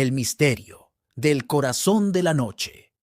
El misterio del corazón de la noche.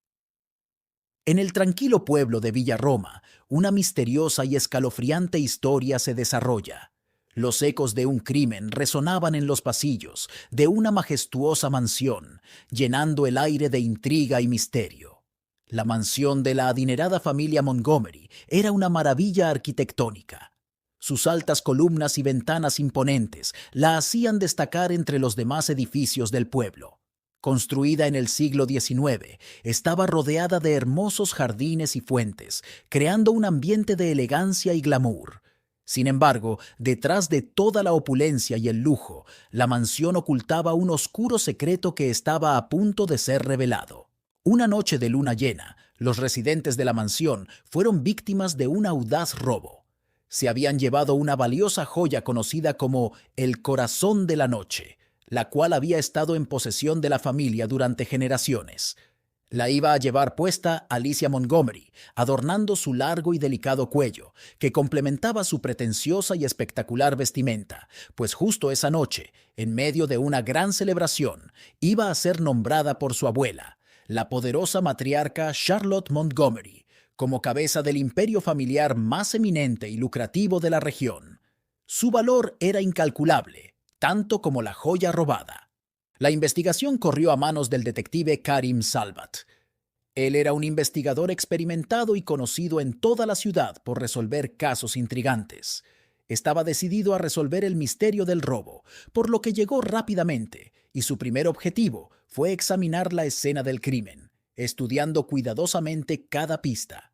En el tranquilo pueblo de Villaroma, una misteriosa y escalofriante historia se desarrolla. Los ecos de un crimen resonaban en los pasillos de una majestuosa mansión, llenando el aire de intriga y misterio. La mansión de la adinerada familia Montgomery era una maravilla arquitectónica. Sus altas columnas y ventanas imponentes la hacían destacar entre los demás edificios del pueblo. Construida en el siglo XIX, estaba rodeada de hermosos jardines y fuentes, creando un ambiente de elegancia y glamour. Sin embargo, detrás de toda la opulencia y el lujo, la mansión ocultaba un oscuro secreto que estaba a punto de ser revelado. Una noche de luna llena, los residentes de la mansión fueron víctimas de un audaz robo. Se habían llevado una valiosa joya conocida como el corazón de la noche, la cual había estado en posesión de la familia durante generaciones. La iba a llevar puesta Alicia Montgomery, adornando su largo y delicado cuello, que complementaba su pretenciosa y espectacular vestimenta, pues justo esa noche, en medio de una gran celebración, iba a ser nombrada por su abuela, la poderosa matriarca Charlotte Montgomery, como cabeza del imperio familiar más eminente y lucrativo de la región. Su valor era incalculable, tanto como la joya robada. La investigación corrió a manos del detective Karim Salvat. Él era un investigador experimentado y conocido en toda la ciudad por resolver casos intrigantes. Estaba decidido a resolver el misterio del robo, por lo que llegó rápidamente, y su primer objetivo fue examinar la escena del crimen, estudiando cuidadosamente cada pista.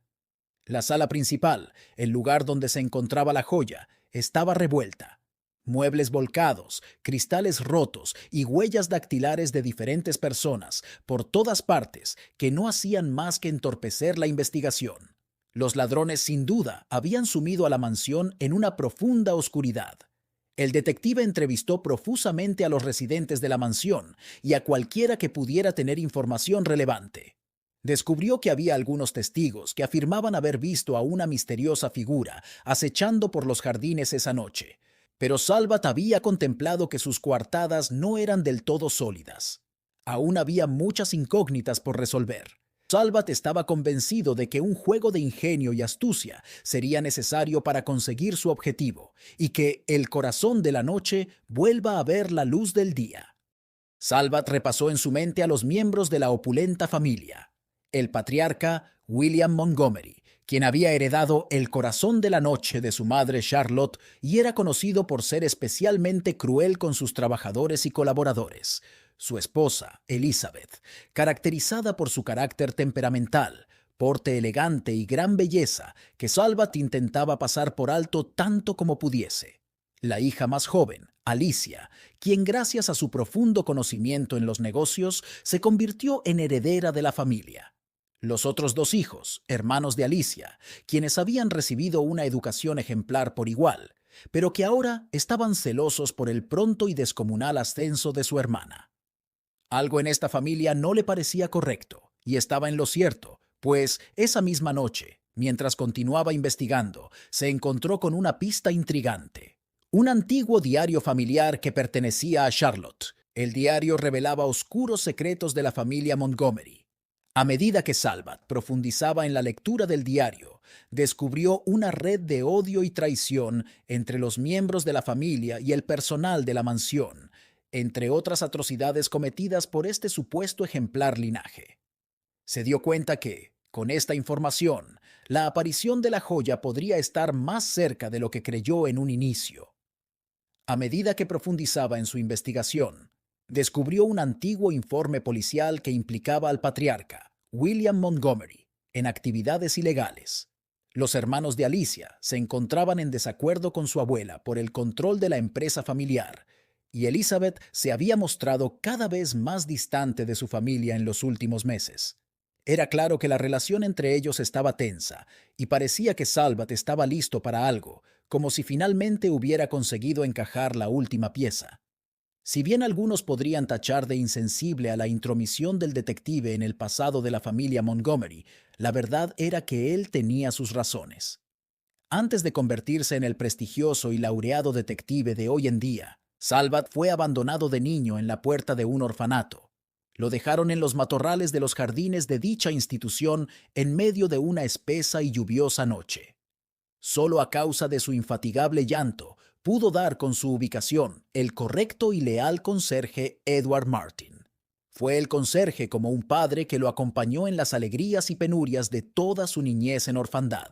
La sala principal, el lugar donde se encontraba la joya, estaba revuelta. Muebles volcados, cristales rotos y huellas dactilares de diferentes personas por todas partes que no hacían más que entorpecer la investigación. Los ladrones sin duda habían sumido a la mansión en una profunda oscuridad. El detective entrevistó profusamente a los residentes de la mansión y a cualquiera que pudiera tener información relevante. Descubrió que había algunos testigos que afirmaban haber visto a una misteriosa figura acechando por los jardines esa noche, pero Salvat había contemplado que sus coartadas no eran del todo sólidas. Aún había muchas incógnitas por resolver. Salvat estaba convencido de que un juego de ingenio y astucia sería necesario para conseguir su objetivo y que el corazón de la noche vuelva a ver la luz del día. Salvat repasó en su mente a los miembros de la opulenta familia. El patriarca William Montgomery, quien había heredado el corazón de la noche de su madre Charlotte y era conocido por ser especialmente cruel con sus trabajadores y colaboradores. Su esposa, Elizabeth, caracterizada por su carácter temperamental, porte elegante y gran belleza que Salvat intentaba pasar por alto tanto como pudiese. La hija más joven, Alicia, quien gracias a su profundo conocimiento en los negocios se convirtió en heredera de la familia. Los otros dos hijos, hermanos de Alicia, quienes habían recibido una educación ejemplar por igual, pero que ahora estaban celosos por el pronto y descomunal ascenso de su hermana. Algo en esta familia no le parecía correcto, y estaba en lo cierto, pues esa misma noche, mientras continuaba investigando, se encontró con una pista intrigante. Un antiguo diario familiar que pertenecía a Charlotte. El diario revelaba oscuros secretos de la familia Montgomery. A medida que Salvat profundizaba en la lectura del diario, descubrió una red de odio y traición entre los miembros de la familia y el personal de la mansión, entre otras atrocidades cometidas por este supuesto ejemplar linaje. Se dio cuenta que, con esta información, la aparición de la joya podría estar más cerca de lo que creyó en un inicio. A medida que profundizaba en su investigación, descubrió un antiguo informe policial que implicaba al patriarca, William Montgomery, en actividades ilegales. Los hermanos de Alicia se encontraban en desacuerdo con su abuela por el control de la empresa familiar, y Elizabeth se había mostrado cada vez más distante de su familia en los últimos meses. Era claro que la relación entre ellos estaba tensa, y parecía que Salvat estaba listo para algo, como si finalmente hubiera conseguido encajar la última pieza. Si bien algunos podrían tachar de insensible a la intromisión del detective en el pasado de la familia Montgomery, la verdad era que él tenía sus razones. Antes de convertirse en el prestigioso y laureado detective de hoy en día, Salvat fue abandonado de niño en la puerta de un orfanato. Lo dejaron en los matorrales de los jardines de dicha institución en medio de una espesa y lluviosa noche. Solo a causa de su infatigable llanto pudo dar con su ubicación el correcto y leal conserje Edward Martin. Fue el conserje como un padre que lo acompañó en las alegrías y penurias de toda su niñez en orfandad.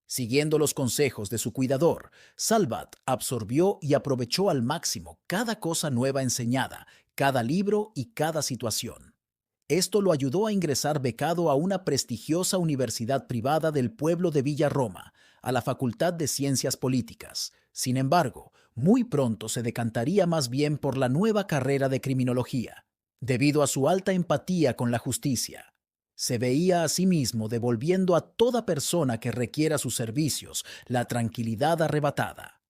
Siguiendo los consejos de su cuidador, Salvat absorbió y aprovechó al máximo cada cosa nueva enseñada, cada libro y cada situación. Esto lo ayudó a ingresar becado a una prestigiosa universidad privada del pueblo de Villarroma, a la Facultad de Ciencias Políticas. Sin embargo, muy pronto se decantaría más bien por la nueva carrera de criminología, debido a su alta empatía con la justicia. Se veía a sí mismo devolviendo a toda persona que requiera sus servicios la tranquilidad arrebatada.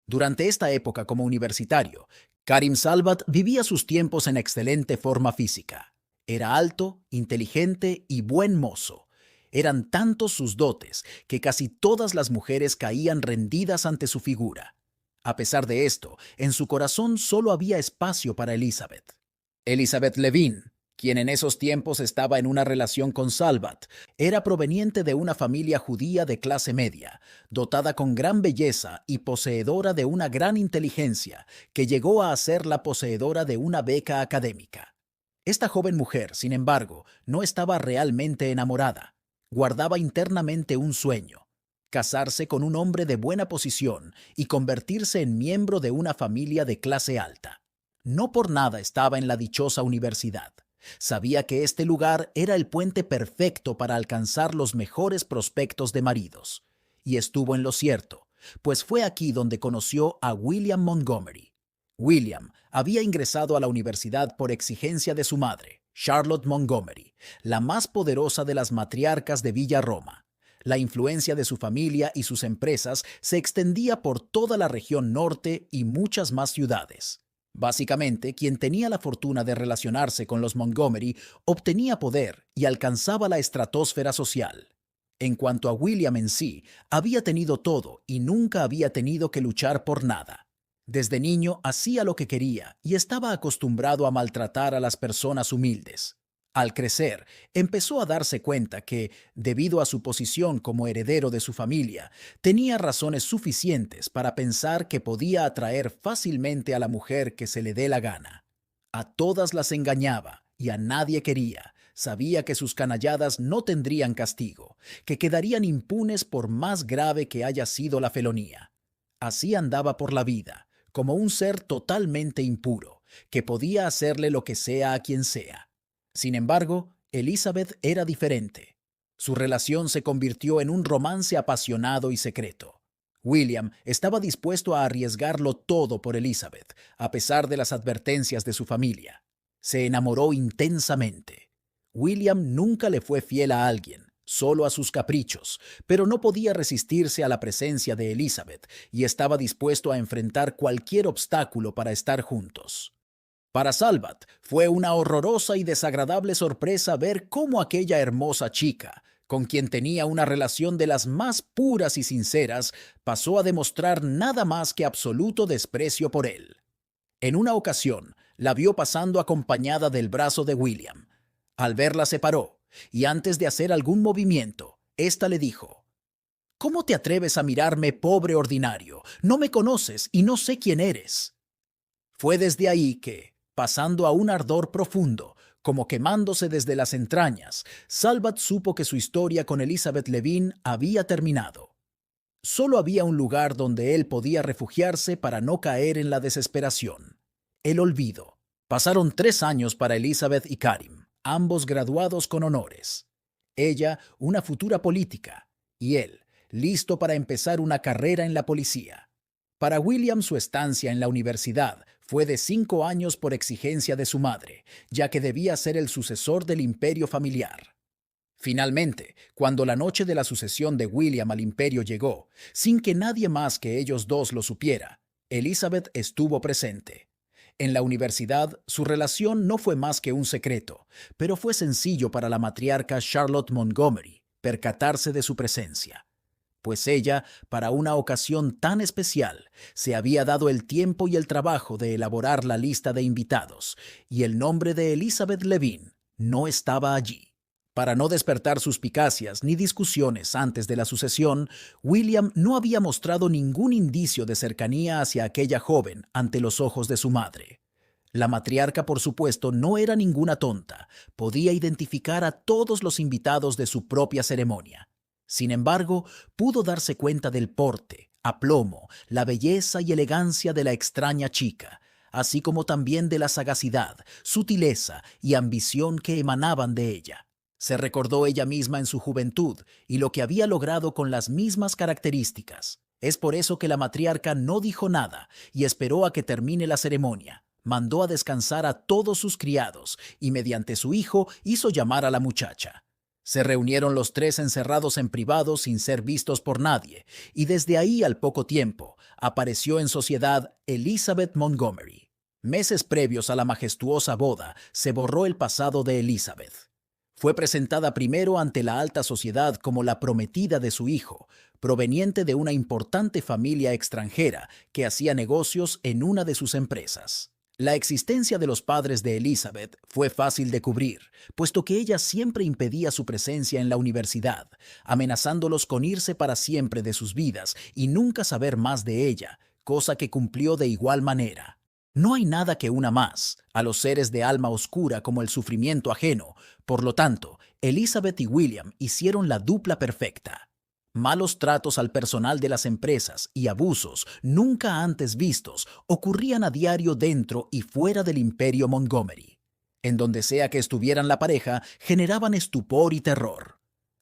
Durante esta época como universitario, Karim Salvat vivía sus tiempos en excelente forma física. Era alto, inteligente y buen mozo. Eran tantos sus dotes que casi todas las mujeres caían rendidas ante su figura. A pesar de esto, en su corazón solo había espacio para Elizabeth. Elizabeth Levine, quien en esos tiempos estaba en una relación con Salvat, era proveniente de una familia judía de clase media, dotada con gran belleza y poseedora de una gran inteligencia, que llegó a ser la poseedora de una beca académica. Esta joven mujer, sin embargo, no estaba realmente enamorada. Guardaba internamente un sueño: casarse con un hombre de buena posición y convertirse en miembro de una familia de clase alta. No por nada estaba en la dichosa universidad. Sabía que este lugar era el puente perfecto para alcanzar los mejores prospectos de maridos. Y estuvo en lo cierto, pues fue aquí donde conoció a William Montgomery. William había ingresado a la universidad por exigencia de su madre, Charlotte Montgomery, la más poderosa de las matriarcas de Villarroma. La influencia de su familia y sus empresas se extendía por toda la región norte y muchas más ciudades. Básicamente, quien tenía la fortuna de relacionarse con los Montgomery obtenía poder y alcanzaba la estratosfera social. En cuanto a William en sí, había tenido todo y nunca había tenido que luchar por nada. Desde niño hacía lo que quería y estaba acostumbrado a maltratar a las personas humildes. Al crecer, empezó a darse cuenta que, debido a su posición como heredero de su familia, tenía razones suficientes para pensar que podía atraer fácilmente a la mujer que se le dé la gana. A todas las engañaba y a nadie quería. Sabía que sus canalladas no tendrían castigo, que quedarían impunes por más grave que haya sido la felonía. Así andaba por la vida, como un ser totalmente impuro, que podía hacerle lo que sea a quien sea. Sin embargo, Elizabeth era diferente. Su relación se convirtió en un romance apasionado y secreto. William estaba dispuesto a arriesgarlo todo por Elizabeth, a pesar de las advertencias de su familia. Se enamoró intensamente. William nunca le fue fiel a alguien, solo a sus caprichos, pero no podía resistirse a la presencia de Elizabeth y estaba dispuesto a enfrentar cualquier obstáculo para estar juntos. Para Salvat fue una horrorosa y desagradable sorpresa ver cómo aquella hermosa chica, con quien tenía una relación de las más puras y sinceras, pasó a demostrar nada más que absoluto desprecio por él. En una ocasión, la vio pasando acompañada del brazo de William. Al verla se paró, y antes de hacer algún movimiento, ésta le dijo: «¿Cómo te atreves a mirarme, pobre ordinario? No me conoces y no sé quién eres». Fue desde ahí que, pasando a un ardor profundo, como quemándose desde las entrañas, Salvat supo que su historia con Elizabeth Levine había terminado. Solo había un lugar donde él podía refugiarse para no caer en la desesperación: el olvido. Pasaron 3 años para Elizabeth y Karim, ambos graduados con honores. Ella, una futura política, y él, listo para empezar una carrera en la policía. Para William, su estancia en la universidad fue de 5 años por exigencia de su madre, ya que debía ser el sucesor del imperio familiar. Finalmente, cuando la noche de la sucesión de William al imperio llegó, sin que nadie más que ellos dos lo supiera, Elizabeth estuvo presente. En la universidad, su relación no fue más que un secreto, pero fue sencillo para la matriarca Charlotte Montgomery percatarse de su presencia. pues ella, para una ocasión tan especial, se había dado el tiempo y el trabajo de elaborar la lista de invitados, y el nombre de Elizabeth Levine no estaba allí. Para no despertar suspicacias ni discusiones antes de la sucesión, William no había mostrado ningún indicio de cercanía hacia aquella joven ante los ojos de su madre. La matriarca, por supuesto, no era ninguna tonta, podía identificar a todos los invitados de su propia ceremonia. Sin embargo, pudo darse cuenta del porte, aplomo, la belleza y elegancia de la extraña chica, así como también de la sagacidad, sutileza y ambición que emanaban de ella. Se recordó ella misma en su juventud y lo que había logrado con las mismas características. Es por eso que la matriarca no dijo nada y esperó a que termine la ceremonia. Mandó a descansar a todos sus criados y mediante su hijo hizo llamar a la muchacha. Se reunieron los tres encerrados en privado sin ser vistos por nadie, y desde ahí al poco tiempo apareció en sociedad Elizabeth Montgomery. Meses previos a la majestuosa boda se borró el pasado de Elizabeth. Fue presentada primero ante la alta sociedad como la prometida de su hijo, proveniente de una importante familia extranjera que hacía negocios en una de sus empresas. La existencia de los padres de Elizabeth fue fácil de cubrir, puesto que ella siempre impedía su presencia en la universidad, amenazándolos con irse para siempre de sus vidas y nunca saber más de ella, cosa que cumplió de igual manera. No hay nada que una más a los seres de alma oscura como el sufrimiento ajeno. Por lo tanto, Elizabeth y William hicieron la dupla perfecta. Malos tratos al personal de las empresas y abusos nunca antes vistos ocurrían a diario dentro y fuera del imperio Montgomery. En donde sea que estuvieran la pareja, generaban estupor y terror.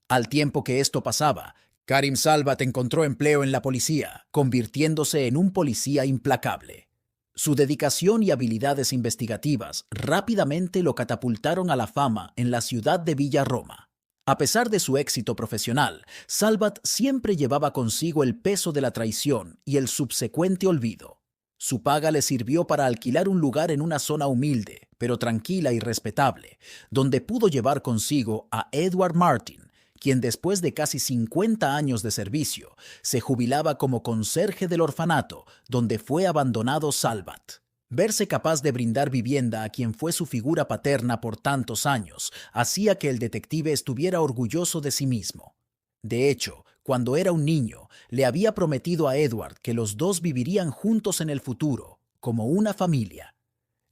Al tiempo que esto pasaba, Karim Salvat encontró empleo en la policía, convirtiéndose en un policía implacable. Su dedicación y habilidades investigativas rápidamente lo catapultaron a la fama en la ciudad de Villa Roma. A pesar de su éxito profesional, Salvat siempre llevaba consigo el peso de la traición y el subsecuente olvido. Su paga le sirvió para alquilar un lugar en una zona humilde, pero tranquila y respetable, donde pudo llevar consigo a Edward Martin, quien después de casi 50 años de servicio, se jubilaba como conserje del orfanato donde fue abandonado Salvat. Verse capaz de brindar vivienda a quien fue su figura paterna por tantos años hacía que el detective estuviera orgulloso de sí mismo. De hecho, cuando era un niño, le había prometido a Edward que los dos vivirían juntos en el futuro, como una familia.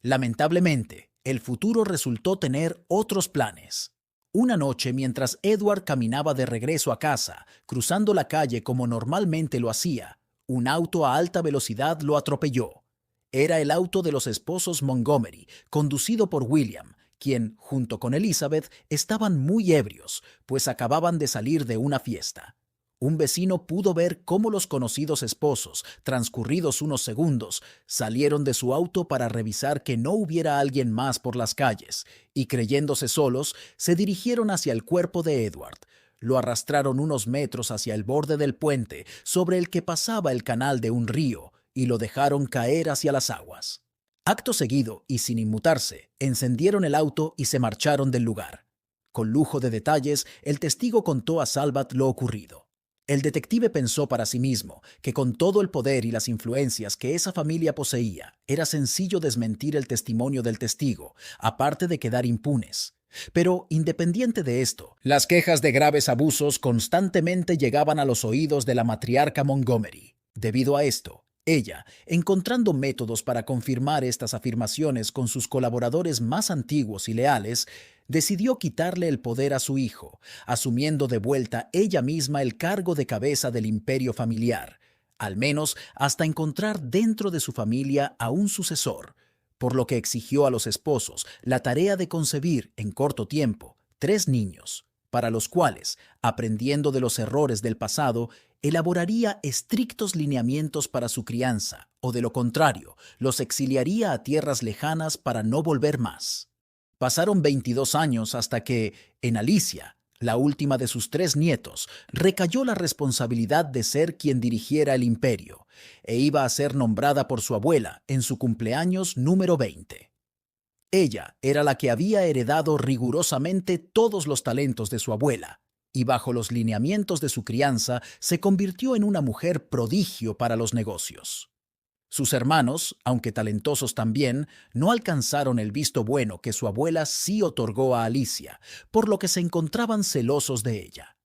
Lamentablemente, el futuro resultó tener otros planes. Una noche, mientras Edward caminaba de regreso a casa, cruzando la calle como normalmente lo hacía, un auto a alta velocidad lo atropelló. Era el auto de los esposos Montgomery, conducido por William, quien, junto con Elizabeth, estaban muy ebrios, pues acababan de salir de una fiesta. Un vecino pudo ver cómo los conocidos esposos, transcurridos unos segundos, salieron de su auto para revisar que no hubiera alguien más por las calles, y creyéndose solos, se dirigieron hacia el cuerpo de Edward. Lo arrastraron unos metros hacia el borde del puente sobre el que pasaba el canal de un río, y lo dejaron caer hacia las aguas. Acto seguido, y sin inmutarse, encendieron el auto y se marcharon del lugar. Con lujo de detalles, el testigo contó a Salvat lo ocurrido. El detective pensó para sí mismo que con todo el poder y las influencias que esa familia poseía, era sencillo desmentir el testimonio del testigo, aparte de quedar impunes. Pero, independiente de esto, las quejas de graves abusos constantemente llegaban a los oídos de la matriarca Montgomery. Debido a esto, ella, encontrando métodos para confirmar estas afirmaciones con sus colaboradores más antiguos y leales, decidió quitarle el poder a su hijo, asumiendo de vuelta ella misma el cargo de cabeza del imperio familiar, al menos hasta encontrar dentro de su familia a un sucesor, por lo que exigió a los esposos la tarea de concebir en corto tiempo 3 niños, para los cuales, aprendiendo de los errores del pasado, elaboraría estrictos lineamientos para su crianza, o de lo contrario, los exiliaría a tierras lejanas para no volver más. Pasaron 22 años hasta que, en Alicia, la última de sus 3 nietos, recayó la responsabilidad de ser quien dirigiera el imperio, e iba a ser nombrada por su abuela en su cumpleaños número 20. Ella era la que había heredado rigurosamente todos los talentos de su abuela, y bajo los lineamientos de su crianza se convirtió en una mujer prodigio para los negocios. Sus hermanos, aunque talentosos también, no alcanzaron el visto bueno que su abuela sí otorgó a Alicia, por lo que se encontraban celosos de ella.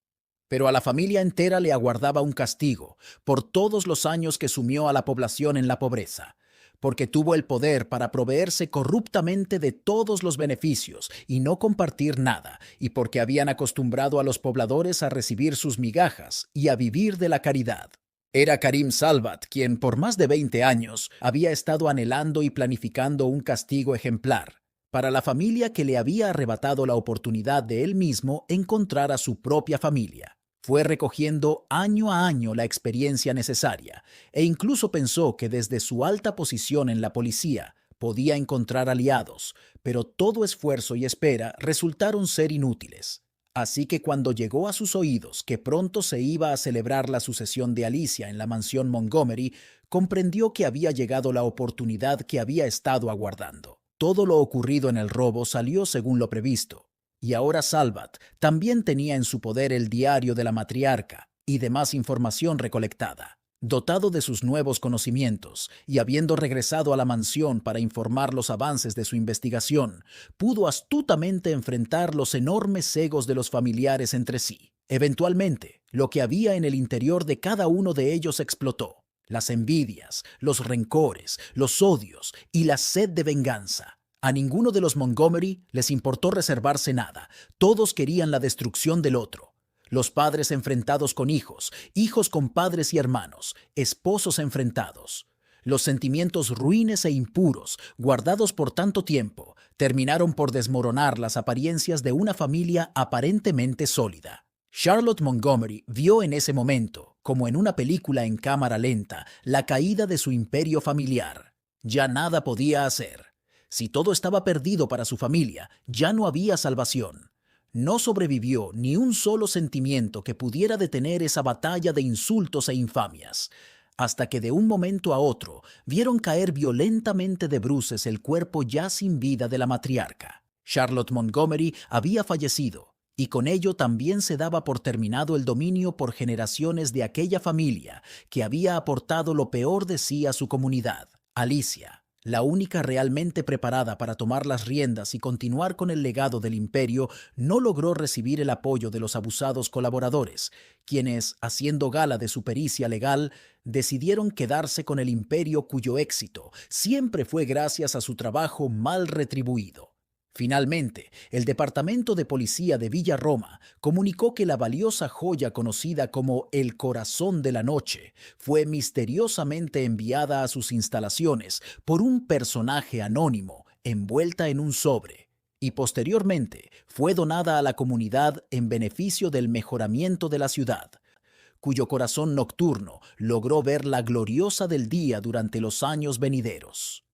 Pero a la familia entera le aguardaba un castigo por todos los años que sumió a la población en la pobreza, porque tuvo el poder para proveerse corruptamente de todos los beneficios y no compartir nada, y porque habían acostumbrado a los pobladores a recibir sus migajas y a vivir de la caridad. Era Karim Salvat quien por más de 20 años había estado anhelando y planificando un castigo ejemplar para la familia que le había arrebatado la oportunidad de él mismo encontrar a su propia familia. Fue recogiendo año a año la experiencia necesaria e incluso pensó que desde su alta posición en la policía podía encontrar aliados, pero todo esfuerzo y espera resultaron ser inútiles. Así que cuando llegó a sus oídos que pronto se iba a celebrar la sucesión de Alicia en la mansión Montgomery, comprendió que había llegado la oportunidad que había estado aguardando. Todo lo ocurrido en el robo salió según lo previsto, y ahora Salvat también tenía en su poder el diario de la matriarca y demás información recolectada. Dotado de sus nuevos conocimientos y habiendo regresado a la mansión para informar los avances de su investigación, pudo astutamente enfrentar los enormes egos de los familiares entre sí. Eventualmente, lo que había en el interior de cada uno de ellos explotó. Las envidias, los rencores, los odios y la sed de venganza. A ninguno de los Montgomery les importó reservarse nada. Todos querían la destrucción del otro. Los padres enfrentados con hijos, hijos con padres y hermanos, esposos enfrentados. Los sentimientos ruines e impuros, guardados por tanto tiempo, terminaron por desmoronar las apariencias de una familia aparentemente sólida. Charlotte Montgomery vio en ese momento, como en una película en cámara lenta, la caída de su imperio familiar. Ya nada podía hacer. Si todo estaba perdido para su familia, ya no había salvación. No sobrevivió ni un solo sentimiento que pudiera detener esa batalla de insultos e infamias, hasta que de un momento a otro vieron caer violentamente de bruces el cuerpo ya sin vida de la matriarca. Charlotte Montgomery había fallecido, y con ello también se daba por terminado el dominio por generaciones de aquella familia que había aportado lo peor de sí a su comunidad. Alicia, la única realmente preparada para tomar las riendas y continuar con el legado del imperio, no logró recibir el apoyo de los abusados colaboradores, quienes, haciendo gala de su pericia legal, decidieron quedarse con el imperio cuyo éxito siempre fue gracias a su trabajo mal retribuido. Finalmente, el Departamento de Policía de Villa Roma comunicó que la valiosa joya conocida como el Corazón de la Noche fue misteriosamente enviada a sus instalaciones por un personaje anónimo envuelta en un sobre y posteriormente fue donada a la comunidad en beneficio del mejoramiento de la ciudad, cuyo corazón nocturno logró ver la gloriosa del día durante los años venideros.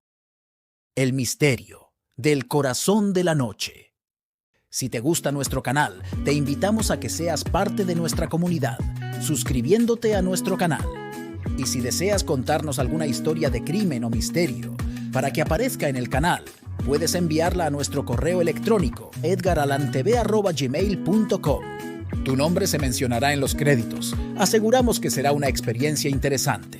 El misterio del Corazón de la Noche. Si te gusta nuestro canal, te invitamos a que seas parte de nuestra comunidad, suscribiéndote a nuestro canal. Y si deseas contarnos alguna historia de crimen o misterio, para que aparezca en el canal, puedes enviarla a nuestro correo electrónico edgaralantv@gmail.com. Tu nombre se mencionará en los créditos. Aseguramos que será una experiencia interesante.